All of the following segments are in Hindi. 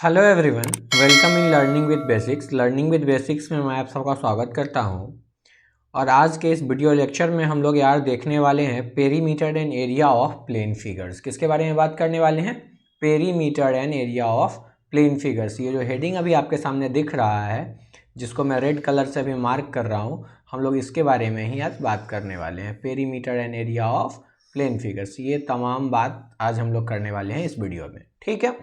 Hello everyone, welcome in learning with basics. Learning with basics में मैं आप सबका स्वागत करता हूं। और आज के इस वीडियो लेक्चर में हम लोग यार देखने वाले हैं perimeter and area of plane figures. किसके बारे में बात करने वाले हैं? Perimeter and area of plane figures. ये जो हेडिंग अभी आपके सामने दिख रहा है, जिसको मैं रेड कलर से अभी मार्क कर रहा हूँ, हम लोग इसके बारे में ही आज बात करने वाले हैं। Perimeter and area of plane figures, ये तमाम बात आज हम लोग करने वाले हैं इस वीडियो में। ठीक है,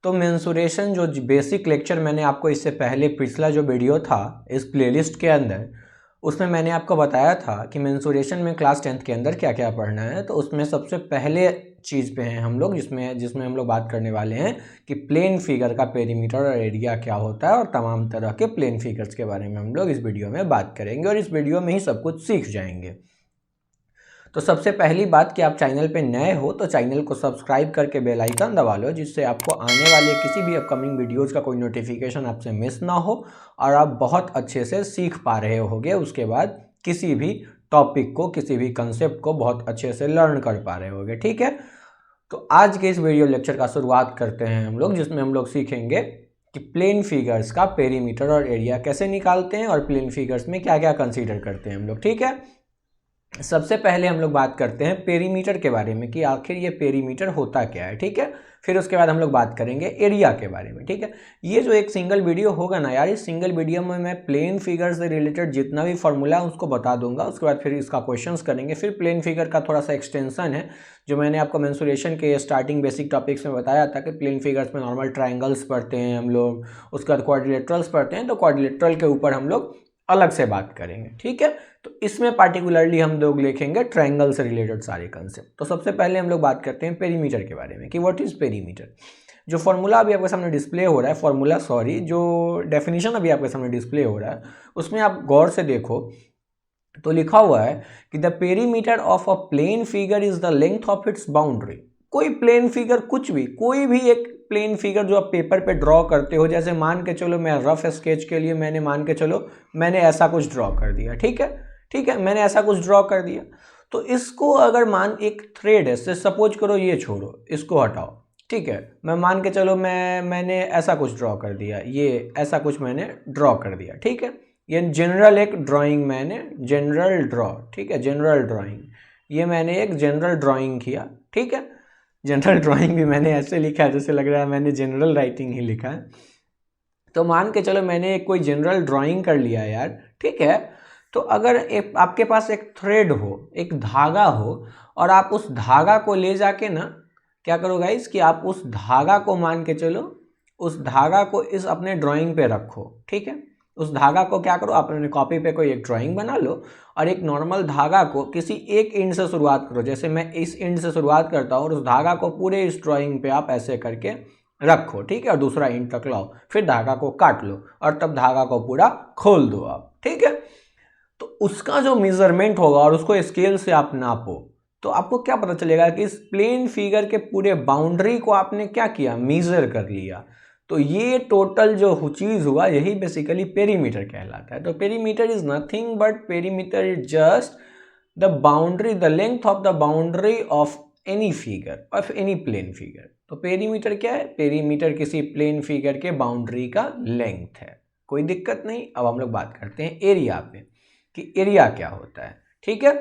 तो मेंसुरेशन जो बेसिक लेक्चर मैंने आपको इससे पहले पिछला जो वीडियो था इस प्लेलिस्ट के अंदर, उसमें मैंने आपको बताया था कि मेंसुरेशन में क्लास 10th के अंदर क्या क्या पढ़ना है। तो उसमें सबसे पहले चीज़ पे हैं हम लोग, जिसमें हम लोग बात करने वाले हैं कि प्लेन फिगर का पेरीमीटर और एरिया क्या होता है, और तमाम तरह के प्लेन फिगर्स के बारे में हम लोग इस वीडियो में बात करेंगे और इस वीडियो में ही सब कुछ सीख जाएंगे। तो सबसे पहली बात कि आप चैनल पे नए हो तो चैनल को सब्सक्राइब करके बेल आइकन दबा लो, जिससे आपको आने वाले किसी भी अपकमिंग वीडियोज़ का कोई नोटिफिकेशन आपसे मिस ना हो और आप बहुत अच्छे से सीख पा रहे होगे। उसके बाद किसी भी टॉपिक को, किसी भी कंसेप्ट को बहुत अच्छे से लर्न कर पा रहे होगे। ठीक है, तो आज के इस वीडियो लेक्चर का शुरुआत करते हैं हम लोग, जिसमें हम लोग सीखेंगे कि प्लेन फिगर्स का पेरीमीटर और एरिया कैसे निकालते हैं और प्लेन फिगर्स में क्या क्या कंसीडर करते हैं हम लोग। ठीक है, सबसे पहले हम लोग बात करते हैं पेरीमीटर के बारे में कि आखिर ये पेरीमीटर होता क्या है। ठीक है, फिर उसके बाद हम लोग बात करेंगे एरिया के बारे में। ठीक है, ये जो एक सिंगल वीडियो होगा ना यार, इस सिंगल वीडियो में मैं प्लेन फिगर से रिलेटेड जितना भी फॉर्मूला है उसको बता दूंगा। उसके बाद फिर इसका क्वेश्चंस करेंगे। फिर प्लेन फिगर का थोड़ा सा एक्सटेंशन है, जो मैंने आपको मेंसुरेशन के स्टार्टिंग बेसिक टॉपिक्स में बताया था कि प्लेन फिगर्स में नॉर्मल ट्राइंगल्स पढ़ते हैं हम लोग, उसके बाद क्वाड्रिलेटरल्स पढ़ते हैं, तो क्वाड्रिलेटरल के ऊपर हम लोग अलग से बात करेंगे। ठीक है, तो इसमें पार्टिकुलरली हम लोग लिखेंगे ट्रायंगल से रिलेटेड सारे कंसेप्ट। तो सबसे पहले हम लोग बात करते हैं पेरीमीटर के बारे में कि व्हाट इज पेरीमीटर। जो फॉर्मूला अभी आपके सामने डिस्प्ले हो रहा है, जो डेफिनेशन अभी आपके सामने डिस्प्ले हो रहा है, उसमें आप गौर से देखो तो लिखा हुआ है कि the perimeter of a plane figure is the length of its boundary. कोई प्लेन फिगर, कुछ भी, कोई भी एक प्लेन फिगर जो आप पेपर पे ड्रॉ करते हो, जैसे मान के चलो मैं रफ स्केच के लिए मैंने ऐसा कुछ ड्रॉ कर दिया। ठीक है, मैंने ऐसा कुछ ड्रॉ कर दिया। तो इसको अगर मान एक थ्रेड है, से सपोज करो, ये छोड़ो, इसको हटाओ। ठीक है, मैं मान के चलो मैंने ऐसा कुछ ड्रॉ कर दिया, ये ऐसा कुछ मैंने ड्रॉ कर दिया। ठीक है, ये जनरल एक ड्राइंग मैंने जनरल ड्रॉ, ठीक है, जनरल ड्राइंग, ये मैंने एक जनरल ड्राइंग किया। ठीक है, जनरल ड्राइंग भी मैंने ऐसे लिखा है जैसे लग रहा है मैंने जनरल राइटिंग ही लिखा है। तो मान के चलो मैंने एक कोई जनरल ड्राइंग कर लिया यार। ठीक है, तो अगर एक आपके पास एक थ्रेड हो, एक धागा हो, और आप उस धागा को ले जाके ना क्या करो गाइस कि आप उस धागा को, मान के चलो उस धागा को इस अपने ड्राइंग पे रखो। ठीक है, उस धागा को क्या करो, आप अपने कॉपी पे कोई एक ड्राइंग बना लो और एक नॉर्मल धागा को किसी एक एंड से शुरुआत करो। जैसे मैं इस एंड से शुरुआत करता हूँ और उस धागा को पूरे इस ड्राइंग पे आप ऐसे करके रखो। ठीक है, और दूसरा एंड तक लाओ, फिर धागा को काट लो और तब धागा को पूरा खोल दो आप। ठीक है, तो उसका जो मेजरमेंट होगा और उसको स्केल से आप नापो, तो आपको क्या पता चलेगा कि इस प्लेन फिगर के पूरे बाउंड्री को आपने क्या किया, मेजर कर लिया। तो ये टोटल जो चीज हुआ, यही बेसिकली पेरीमीटर कहलाता है। तो perimeter is nothing but perimeter is just the boundary, the length of the boundary of any figure, of any plane figure. तो पेरीमीटर क्या है? पेरीमीटर किसी प्लेन फिगर के बाउंड्री का लेंथ है। कोई दिक्कत नहीं। अब हम लोग बात करते हैं एरिया पे कि एरिया क्या होता है। ठीक है,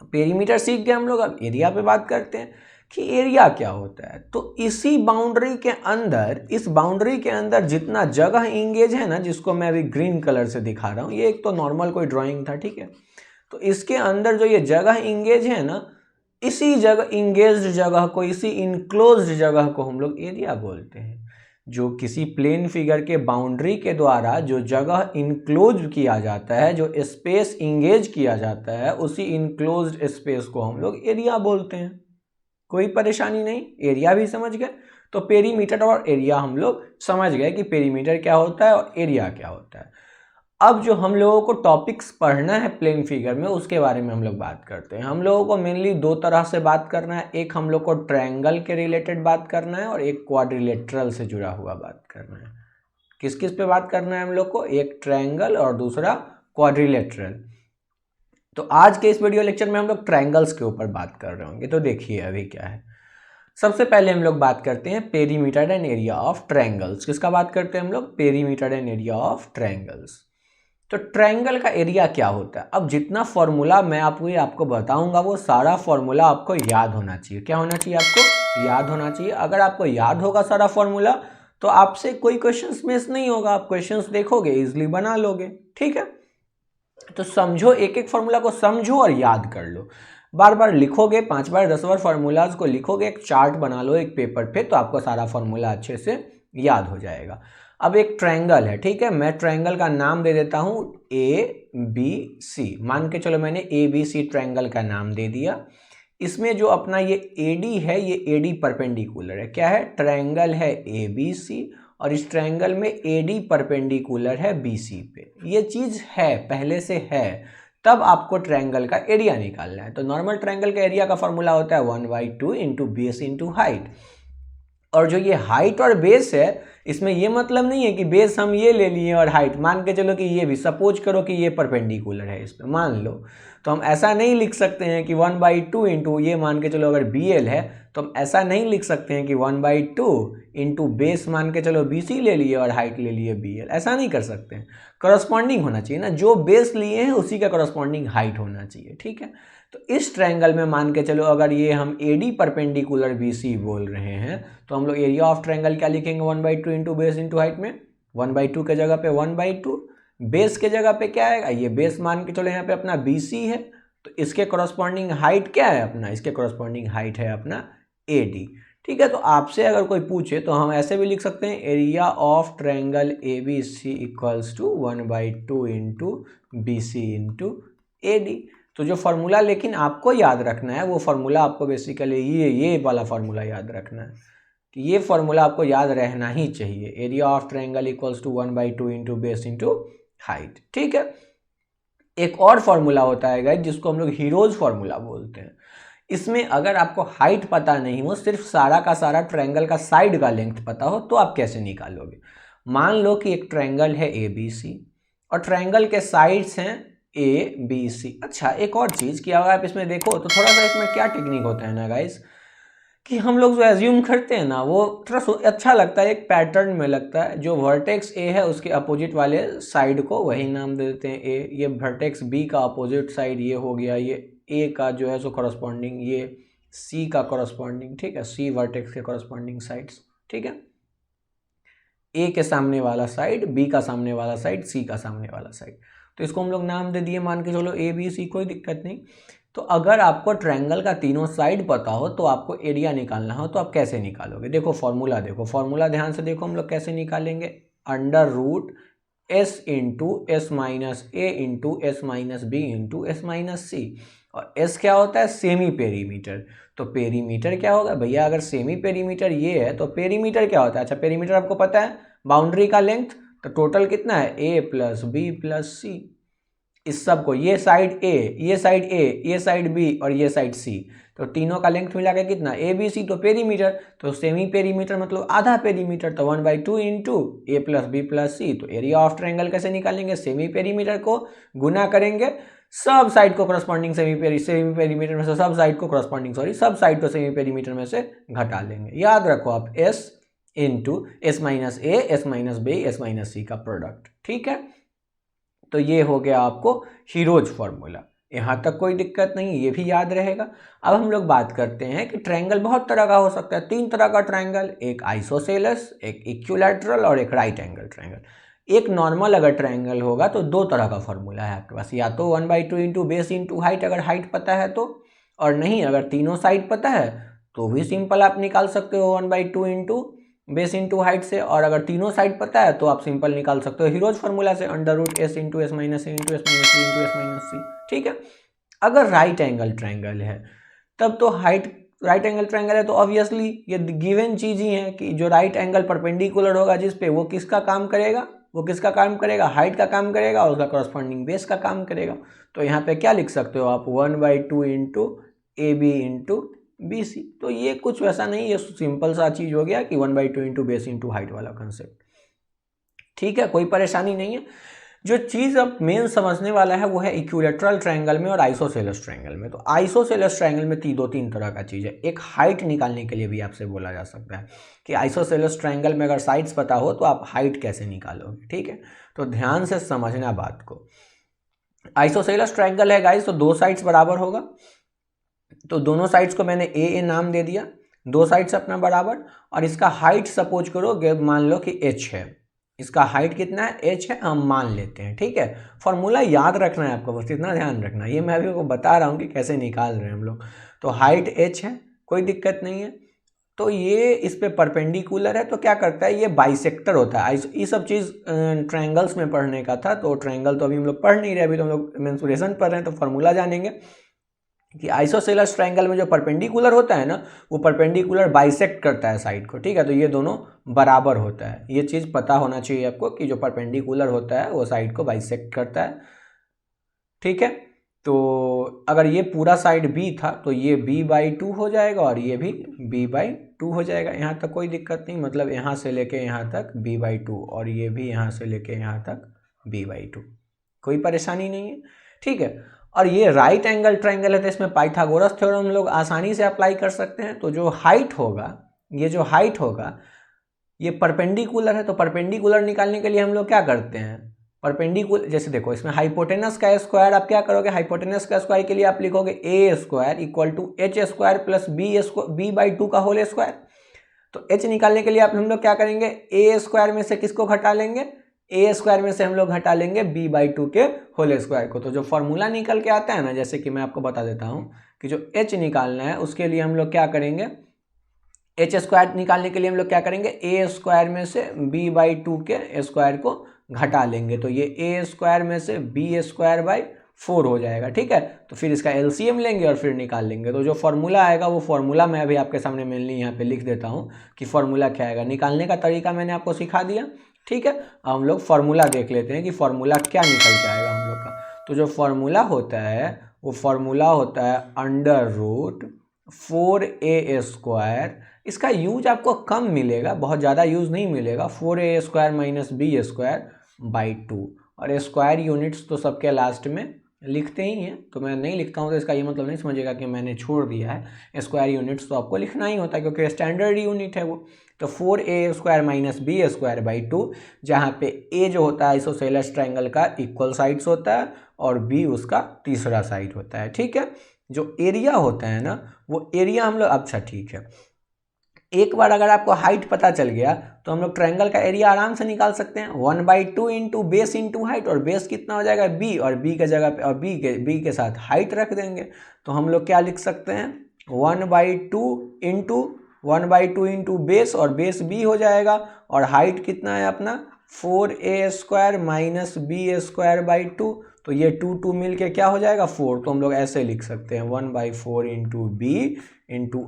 पेरीमीटर सीख गए हम लोग, अब एरिया पे बात करते हैं कि एरिया क्या होता है। तो इसी बाउंड्री के अंदर, इस बाउंड्री के अंदर जितना जगह इंगेज है ना, जिसको मैं अभी ग्रीन कलर से दिखा रहा हूँ, ये एक तो नॉर्मल कोई ड्राइंग था। ठीक है, तो इसके अंदर जो ये जगह इंगेज है ना, इसी जगह इंगेज्ड जगह को, इसी इनक्लोज्ड जगह को हम लोग एरिया बोलते हैं। जो किसी प्लेन फिगर के बाउंड्री के द्वारा जो जगह इनक्लोज किया जाता है, जो स्पेस इंगेज किया जाता है, उसी इनक्लोज्ड स्पेस को हम लोग एरिया बोलते हैं। कोई परेशानी नहीं, एरिया भी समझ गए। तो पेरीमीटर और एरिया हम लोग समझ गए कि पेरीमीटर क्या होता है और एरिया क्या होता है। अब जो हम लोगों को टॉपिक्स पढ़ना है प्लेन फिगर में, उसके बारे में हम लोग बात करते हैं। हम लोगों को मेनली दो तरह से बात करना है। एक हम लोग को ट्रायंगल के रिलेटेड बात करना है और एक क्वाड्रिलेटरल से जुड़ा हुआ बात करना है। किस किस पे बात करना है हम लोग को? एक ट्रायंगल और दूसरा क्वाड्रिलेटरल। तो आज के इस वीडियो लेक्चर में हम लोग ट्रायंगल्स के ऊपर बात कर रहे होंगे। तो देखिए अभी क्या है, सबसे पहले हम लोग बात करते हैं perimeter and area of triangles. किसका बात करते हैं हम लोग? Perimeter and area of triangles. तो ट्रायंगल का एरिया क्या होता है? अब जितना फॉर्मूला मैं आपको बताऊंगा वो सारा फॉर्मूला आपको याद होना चाहिए। क्या होना चाहिए? आपको याद होना चाहिए। अगर आपको याद होगा सारा फॉर्मूला तो आपसे कोई क्वेश्चंस मिस नहीं होगा, आप क्वेश्चंस देखोगे इजिली बना लोगे। ठीक है, तो समझो, एक एक फॉर्मूला को समझो और याद कर लो। बार बार लिखोगे, 5 बार 10 बार फॉर्मूलाज को लिखोगे, एक चार्ट बना लो एक पेपर पे, तो आपको सारा फॉर्मूला अच्छे से याद हो जाएगा। अब एक ट्रायंगल है, ठीक है, मैं ट्रायंगल का नाम दे देता हूँ ABC। मान के चलो मैंने ABC ट्रायंगल का नाम दे दिया। इसमें जो अपना ये AD है, ये AD परपेंडिकुलर है। क्या है? ट्रायंगल है ABC और इस ट्रायंगल में AD परपेंडिकुलर है BC पे। ये चीज़ है, पहले से है, तब आपको ट्रायंगल का एरिया निकालना है। तो नॉर्मल ट्रायंगल का एरिया का फॉर्मूला होता है 1/2 इंटू बेस इंटू हाइट। और जो ये हाइट और बेस है, इसमें ये मतलब नहीं है कि बेस हम ये ले लिए और हाइट मान के चलो कि ये भी, सपोज करो कि ये परपेंडिकुलर है इस पर, मान लो, तो हम ऐसा नहीं लिख सकते हैं कि 1/2 इंटू ये, मान के चलो अगर BL है तो हम ऐसा नहीं लिख सकते हैं कि 1/2 इंटू बेस मान के चलो BC ले लिए और हाइट ले लिए BL। ऐसा नहीं कर सकते हैं, करस्पॉन्डिंग होना चाहिए ना, जो बेस लिए हैं उसी का करस्पॉन्डिंग हाइट होना चाहिए। ठीक है, तो इस ट्रायंगल में मान के चलो अगर ये हम AD परपेंडिकुलर BC बोल रहे हैं तो हम लोग एरिया ऑफ ट्रायंगल क्या लिखेंगे? 1/2 इंटू बेस इंटू हाइट में 1/2 के जगह पे 1/2, बेस के जगह पे क्या आएगा? ये बेस मान के चलो यहाँ पे अपना BC है, तो इसके करस्पॉन्डिंग हाइट क्या है अपना? इसके करस्पॉन्डिंग हाइट है अपना AD। ठीक है, तो आपसे अगर कोई पूछे तो हम ऐसे भी लिख सकते हैं, area of triangle ABC equals to 1/2 into BC into AD। तो जो फॉर्मूला लेकिन आपको याद रखना है, वो फॉर्मूला आपको बेसिकली ये वाला फॉर्मूला याद रखना है, कि ये फॉर्मूला आपको याद रहना ही चाहिए, area of triangle equals to 1/2 into base into height. ठीक है, एक और फॉर्मूला होता है गाइस जिसको हम लोग हीरोज फॉर्मूला बोलते हैं। इसमें अगर आपको हाइट पता नहीं हो, सिर्फ सारा का सारा ट्रायंगल का साइड का लेंथ पता हो, तो आप कैसे निकालोगे? मान लो कि एक ट्रायंगल है ABC और ट्रायंगल के साइड्स हैं ABC। अच्छा, एक और चीज़ कि अगर आप इसमें देखो तो थोड़ा सा इसमें क्या टेक्निक होता है ना गाइस, कि हम लोग जो एज्यूम करते हैं ना वो थोड़ा अच्छा लगता है, एक पैटर्न में लगता है। जो वर्टेक्स A है उसके अपोजिट वाले साइड को वही नाम दे देते हैं A। ये वर्टेक्स B का अपोजिट साइड ये हो गया, ये A का जो है सो करस्पॉन्डिंग, ये C का करस्पॉन्डिंग। ठीक है, C वर्टेक्स के करस्पॉन्डिंग साइड्स। ठीक है, A के सामने वाला साइड, B का सामने वाला साइड, C का सामने वाला साइड, तो इसको हम लोग नाम दे दिए, मान के चलो ABC, कोई दिक्कत नहीं। तो अगर आपको ट्रायंगल का तीनों साइड पता हो तो आपको एरिया निकालना हो, तो आप कैसे निकालोगे? देखो फॉर्मूला, देखो फॉर्मूला ध्यान से देखो, हम लोग कैसे निकालेंगे? √S into S minus A into S minus B into S minus C। और S क्या होता है? Semi perimeter. तो पेरीमीटर क्या होगा भैया? अगर सेमी पेरीमीटर ये है तो पेरीमीटर क्या होता है? अच्छा, पेरीमीटर आपको पता है, बाउंड्री का लेंथ। तो टोटल कितना है? A plus B plus C। इस सब को, ये साइड A, ये साइड A, ये साइड B और ये साइड C, तो तीनों का लेंथ मिला के कितना? ABC। तो पेरीमीटर, तो सेमी पेरीमीटर मतलब आधा पेरीमीटर, तो 1/2 into A plus B plus C। तो एरिया ऑफ ट्रायंगल कैसे निकालेंगे? सेमी पेरीमीटर को गुना करेंगे सब साइड को करस्पॉन्डिंग सेमी पेरीमीटर में से, सब साइड को करस्पॉन्डिंग सब साइड को सेमी पेरीमीटर में से घटा लेंगे। याद रखो आप, S into S minus A, S minus B, S minus C का प्रोडक्ट। ठीक है, तो ये हो गया आपको हीरोज फॉर्मूला। यहाँ तक कोई दिक्कत नहीं, ये भी याद रहेगा। अब हम लोग बात करते हैं कि ट्रायंगल बहुत तरह का हो सकता है, 3 तरह का ट्रायंगल, एक आइसोसेलेस, एक इक्विलैटरल और एक राइट एंगल ट्रायंगल। एक नॉर्मल अगर ट्रायंगल होगा तो 2 तरह का फॉर्मूला है आपके पास, या तो 1/2 इंटू बेस इंटू हाइट अगर हाइट पता है तो, और नहीं अगर तीनों साइड पता है तो भी सिंपल आप निकाल सकते हो 1/2 इंटू बेस इंटू हाइट से, और अगर तीनों साइड पता है तो आप सिंपल निकाल सकते हो हीरोज फार्मूला से, √S into S minus A into S minus B into S minus C। ठीक है, अगर राइट एंगल ट्रायंगल है तब तो राइट एंगल ट्रायंगल है तो ऑब्वियसली ये गिवन चीज़ ही है कि जो राइट एंगल परपेंडिकुलर होगा जिस पे, वो किसका काम करेगा? वो किसका काम करेगा? हाइट का काम करेगा, और उसका करस्पॉन्डिंग बेस का काम करेगा। तो यहाँ पे क्या लिख सकते हो आप? 1/2 इंटू AB इंटू BC। तो ये कुछ वैसा नहीं, ये सिंपल सा चीज़ हो गया कि 1/2 इंटू बेस इंटू हाइट वाला कंसेप्ट। ठीक है, कोई परेशानी नहीं है। जो चीज़ अब मेन समझने वाला है वो है इक्विलैटरल ट्रायंगल में और आइसोसेलेस ट्रायंगल में। तो आइसोसेलेस ट्रायंगल में दो तीन तरह का चीज़ है। एक हाइट निकालने के लिए भी आपसे बोला जा सकता है कि आइसोसेलेस ट्रायंगल में अगर साइड्स पता हो तो आप हाइट कैसे निकालोगे, ठीक है। तो ध्यान से समझना बात को। आइसोसेलेस ट्रायंगल है गाइस, तो दो साइड्स बराबर होगा, तो दोनों साइड्स को मैंने ए नाम दे दिया, दो साइड्स अपना बराबर, और इसका हाइट सपोज करो मान लो कि h है, इसका हाइट कितना है h है, हम मान लेते हैं, ठीक है। फॉर्मूला याद रखना है आपको, बस इतना ध्यान रखना है, ये मैं अभी आपको बता रहा हूँ कि कैसे निकाल रहे हैं हम लोग। तो हाइट h है, कोई दिक्कत नहीं है। तो ये इस पे परपेंडिकुलर है, तो क्या करता है, ये बाइसेक्टर होता है। ये सब चीज़ ट्रायंगल्स में पढ़ने का था, तो ट्रायंगल तो अभी हम लोग पढ़ नहीं रहे, अभी तो हम लोग मेंसुरेशन पढ़ रहे हैं। तो फॉर्मूला जानेंगे कि आइसोसेलेस ट्रायंगल में जो परपेंडिकुलर होता है ना, वो परपेंडिकुलर बाइसेक्ट करता है साइड को, ठीक है। तो ये दोनों बराबर होता है, ये चीज़ पता होना चाहिए आपको कि जो परपेंडिकुलर होता है वो साइड को बाइसेक्ट करता है, ठीक है। तो अगर ये पूरा साइड b था तो ये b/2 हो जाएगा और ये भी b/2 हो जाएगा, यहाँ तक कोई दिक्कत नहीं, मतलब यहाँ से लेके यहाँ तक b/2 और ये भी यहाँ से लेके यहाँ तक b/2, कोई परेशानी नहीं है, ठीक है। और ये राइट एंगल ट्रायंगल है, तो इसमें पाइथागोरस थ्योरम हम लोग आसानी से अप्लाई कर सकते हैं। तो जो हाइट होगा, ये जो हाइट होगा ये परपेंडिकुलर है, तो परपेंडिकुलर निकालने के लिए हम लोग क्या करते हैं, परपेंडिकुलर, जैसे देखो इसमें हाइपोटेनस का स्क्वायर, आप क्या करोगे, हाइपोटेनस का स्क्वायर के लिए आप लिखोगे a square equal to h square plus b/2 का होल स्क्वायर। तो h निकालने के लिए आप हम लोग क्या करेंगे, a स्क्वायर में से किसको घटा लेंगे, a स्क्वायर में से हम लोग घटा लेंगे b/2 के होल स्क्वायर को। तो जो फॉर्मूला निकल के आता है ना, जैसे कि मैं आपको बता देता हूँ कि जो h निकालना है उसके लिए हम लोग क्या करेंगे, h स्क्वायर निकालने के लिए हम लोग क्या करेंगे, a स्क्वायर में से b/2 के स्क्वायर को घटा लेंगे, तो ये a स्क्वायर में से b²/4 हो जाएगा, ठीक है। तो फिर इसका एलसीएम लेंगे और फिर निकाल लेंगे। तो जो फॉर्मूला आएगा वो फॉर्मूला मैं अभी आपके सामने मेनली यहाँ पे लिख देता हूँ कि फॉर्मूला क्या आएगा। निकालने का तरीका मैंने आपको सिखा दिया, ठीक है। अब हम लोग फॉर्मूला देख लेते हैं कि फॉर्मूला क्या निकल के आएगा हम लोग का। तो जो फॉर्मूला होता है वो फॉर्मूला होता है √4a²। इसका यूज आपको कम मिलेगा, बहुत ज़्यादा यूज नहीं मिलेगा। 4a² माइनस b²/2, और स्क्वायर यूनिट्स तो सबके लास्ट में लिखते ही हैं, तो मैं नहीं लिखता हूँ, तो इसका ये मतलब नहीं समझिएगा कि मैंने छोड़ दिया है। स्क्वायर यूनिट्स तो आपको लिखना ही होता है क्योंकि स्टैंडर्ड यूनिट है वो। तो 4a² माइनस b²/2, जहाँ पे a जो होता है आइसोसेलेस ट्रायंगल का इक्वल साइड्स होता है और b उसका तीसरा साइड होता है, ठीक है। जो एरिया होता है ना, वो एरिया हम लोग, अच्छा ठीक है, एक बार अगर आपको हाइट पता चल गया तो हम लोग ट्रायंगल का एरिया आराम से निकाल सकते हैं। 1/2 इंटू बेस इंटू हाइट, और बेस कितना हो जाएगा b, और b के जगह पे और b के साथ हाइट रख देंगे। तो हम लोग क्या लिख सकते हैं, 1/2 इंटू बेस, और बेस b हो जाएगा, और हाइट कितना है अपना 4a² माइनस b²/2। तो ये 2 मिल के क्या हो जाएगा 4। तो हम लोग ऐसे लिख सकते हैं 1/4 into b into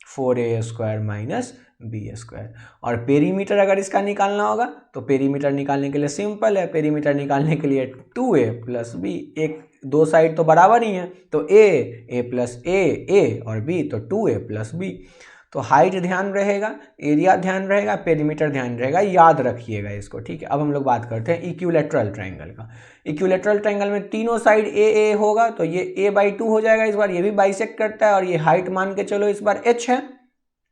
√4a² minus b²। और पेरीमीटर अगर इसका निकालना होगा तो पेरीमीटर निकालने के लिए सिंपल है, पेरीमीटर निकालने के लिए 2a प्लस b, एक दो साइड तो बराबर ही है, तो a प्लस a और b, तो 2a प्लस b। तो हाइट ध्यान रहेगा, एरिया ध्यान रहेगा, पेरीमीटर ध्यान रहेगा, याद रखिएगा इसको, ठीक है। अब हम लोग बात करते हैं इक्विलैटरल ट्रायंगल का। इक्विलैटरल ट्रायंगल में तीनों साइड a होगा, तो ये a/2 हो जाएगा इस बार, ये भी बाइसेक्ट करता है, और ये हाइट मान के चलो इस बार h है,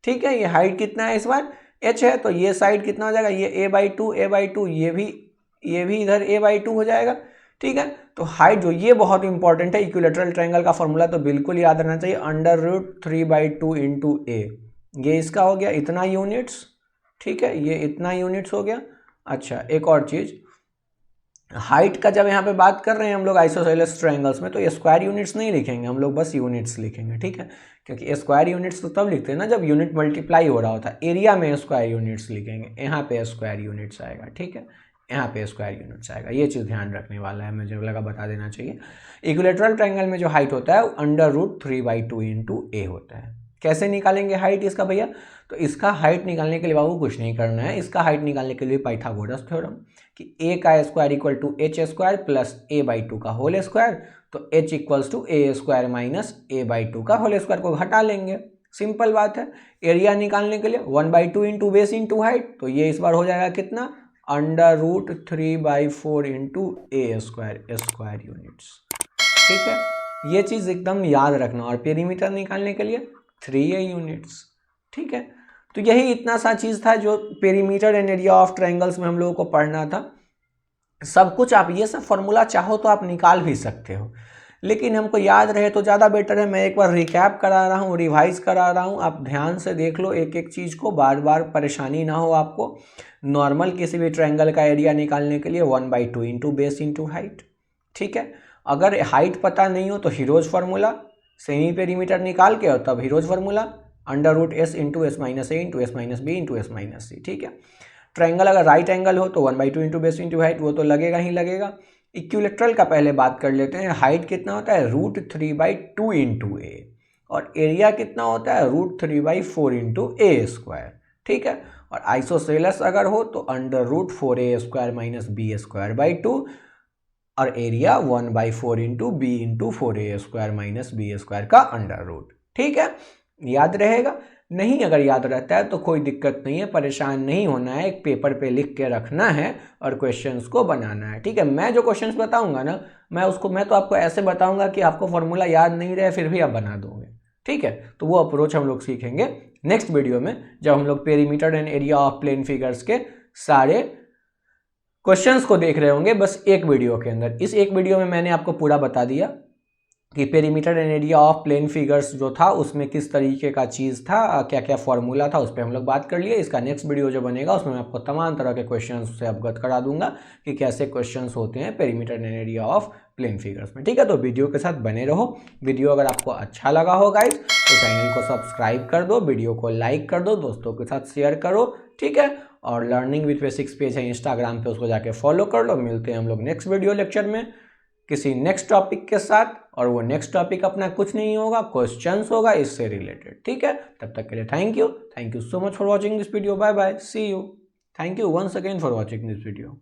ठीक है। ये हाइट कितना है इस बार h है, तो ये साइड कितना हो जाएगा, ये a/2, ये भी इधर a/2 हो जाएगा, ठीक है। तो हाइट जो ये बहुत इंपॉर्टेंट है, इक्विलैटरल ट्रायंगल का फॉर्मूला तो बिल्कुल याद रहना चाहिए, √3/2 इंटू a, ये इसका हो गया इतना यूनिट्स, ठीक है, ये इतना यूनिट्स हो गया। अच्छा एक और चीज़, हाइट का जब यहाँ पे बात कर रहे हैं हम लोग आइसोसेलेस ट्रायंगल्स में, तो ये स्क्वायर यूनिट्स नहीं लिखेंगे हम लोग, बस यूनिट्स लिखेंगे, ठीक है। क्योंकि स्क्वायर यूनिट्स तो तब लिखते हैं ना जब यूनिट मल्टीप्लाई हो रहा होता है। एरिया में स्क्वायर यूनिट्स लिखेंगे, यहाँ पे स्क्वायर यूनिट्स आएगा, ठीक है, यहाँ पे स्क्वायर यूनिट्स आएगा। ये चीज़ ध्यान रखने वाला है, मुझे लगा बता देना चाहिए। इक्विलैटरल ट्रायंगल में जो हाइट होता है वो √3/2 इंटू a होता है। कैसे निकालेंगे हाइट इसका भैया, तो इसका हाइट निकालने के लिए बाबू कुछ नहीं करना है, इसका हाइट निकालने के लिए पाइथागोरस थ्योरम कि a का square equal to h² plus a/2 का होल स्क्वायर, तो h equals to a² minus a/2 का होल स्क्वायर को घटा लेंगे, सिंपल बात है। एरिया निकालने के लिए 1/2 इंटू बेस इंटू हाइट, तो ये इस बार हो जाएगा कितना √3/4 इंटू ए स्क्वायर यूनिट्स। ठीक है, ये चीज़ एकदम याद रखना। और पेरीमीटर निकालने के लिए 3a यूनिट्स। ठीक है, तो यही इतना सा चीज़ था जो perimeter and area of triangles में हम लोगों को पढ़ना था। सब कुछ आप ये सब फॉर्मूला चाहो तो आप निकाल भी सकते हो, लेकिन हमको याद रहे तो ज़्यादा बेटर है। मैं एक बार रिकैप करा रहा हूँ, रिवाइज करा रहा हूँ, आप ध्यान से देख लो एक एक चीज़ को, बार बार परेशानी ना हो आपको। नॉर्मल किसी भी ट्रायंगल का एरिया निकालने के लिए 1/2 इंटू बेस इंटू हाइट। ठीक है, अगर हाइट पता नहीं हो तो हीरोज फार्मूला, सेमी पेरीमीटर निकाल के और तब Hero's formula √s into s minus A into S minus B into S minus C. ठीक है, ट्रायंगल अगर राइट एंगल हो तो 1/2 इंटू बेस इंटू हाइट, वो तो लगेगा ही लगेगा। इक्विलेटरल का पहले बात कर लेते हैं। हाइट कितना होता है √3/2 इंटू ए, और एरिया कितना होता है √3/4 इंटू ए स्क्वायर। ठीक है, और आइसोसेलेस अगर हो तो √4a² माइनस b²/2, और area 1/4 into B into 4a² minus b² का √। ठीक है, याद रहेगा। नहीं अगर याद रहता है तो कोई दिक्कत नहीं है, परेशान नहीं होना है, एक पेपर पे लिख के रखना है और क्वेश्चंस को बनाना है। ठीक है, मैं जो क्वेश्चंस बताऊंगा ना, मैं तो आपको ऐसे बताऊंगा कि आपको फॉर्मूला याद नहीं रहे फिर भी आप बना दोगे। ठीक है, तो वो अप्रोच हम लोग सीखेंगे नेक्स्ट वीडियो में, जब हम लोग perimeter and area of plane figures के सारे क्वेश्चंस को देख रहे होंगे बस एक वीडियो के अंदर। इस एक वीडियो में मैंने आपको पूरा बता दिया कि perimeter and area of plane figures जो था उसमें किस तरीके का चीज़ था, क्या क्या फॉर्मूला था, उस पर हम लोग बात कर लिए। इसका नेक्स्ट वीडियो जो बनेगा उसमें मैं आपको तमाम तरह के क्वेश्चंस से अवगत करा दूंगा कि कैसे क्वेश्चंस होते हैं perimeter and area of plane figures में। ठीक है, तो वीडियो के साथ बने रहो। वीडियो अगर आपको अच्छा लगा हो गाइस तो चैनल को सब्सक्राइब कर दो, वीडियो को लाइक कर दो, दोस्तों के साथ शेयर करो। ठीक है, और लर्निंग विद बेसिक्स पेज है इंस्टाग्राम पे, उसको जाके फॉलो कर लो। मिलते हैं हम लोग नेक्स्ट वीडियो लेक्चर में किसी नेक्स्ट टॉपिक के साथ, और वो नेक्स्ट टॉपिक अपना कुछ नहीं होगा, क्वेश्चंस होगा इससे रिलेटेड। ठीक है, तब तक के लिए thank you so much for watching this video. Bye bye, see you. Thank you once again for watching this video.